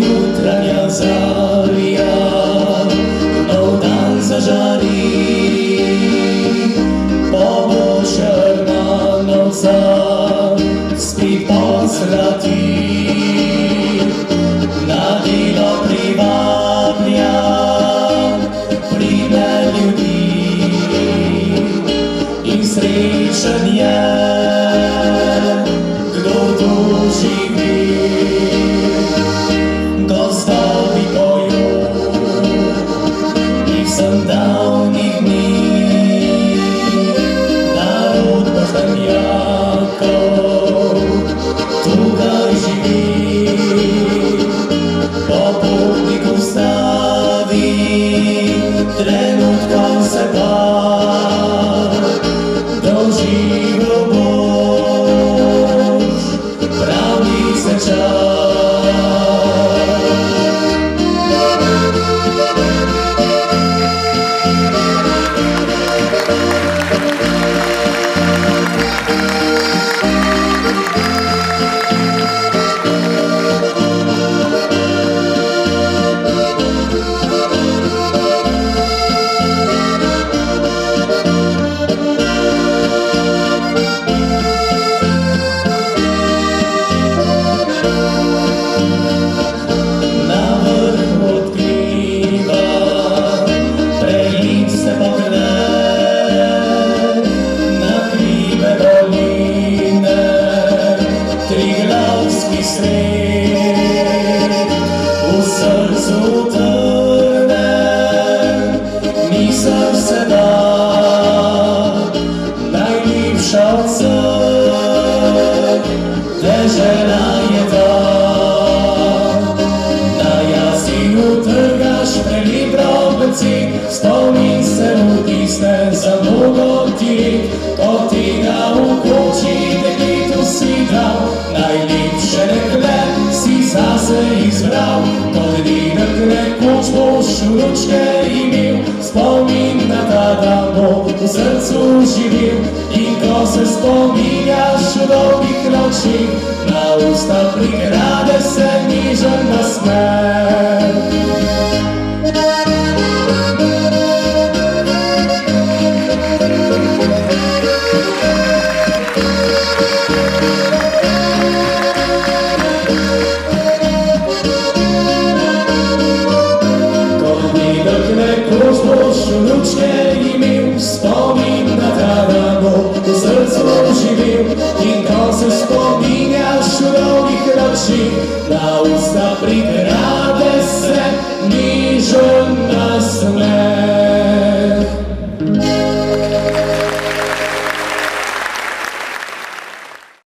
jutranja zarija, nov dan zažari, pobožrna noca spet posrati, na delo privablja, pride ljudi in srečen je, kdo tu živi. Gozdovi pojo iz davnih dni, narod Božnjakov tukaj živi. Popotnik ustavi, trenutkov se pa doživel boš, pravi se čas. Triglavski sred v srcu trne, misel se da najljubša od vseh, dežela je ta. Na jasilu trgaš prelip robenci, spomin se vtisne za mnogo ti, od tega v koči deklitu si dal, najlepše dekle si zase izbral. Od dedek nekoč boš vnučke imel, spomin na ta dan bo v srcu živil. In ko se spominjaš v dolgih nočih, na usta prikrade se nižen nasmeh. Nekoč boš vnučke imel, spomin na ta dan bo v srcu živil. In ko se spominjaš v dolgih nočih, na usta prikrade se nižen nasmeh.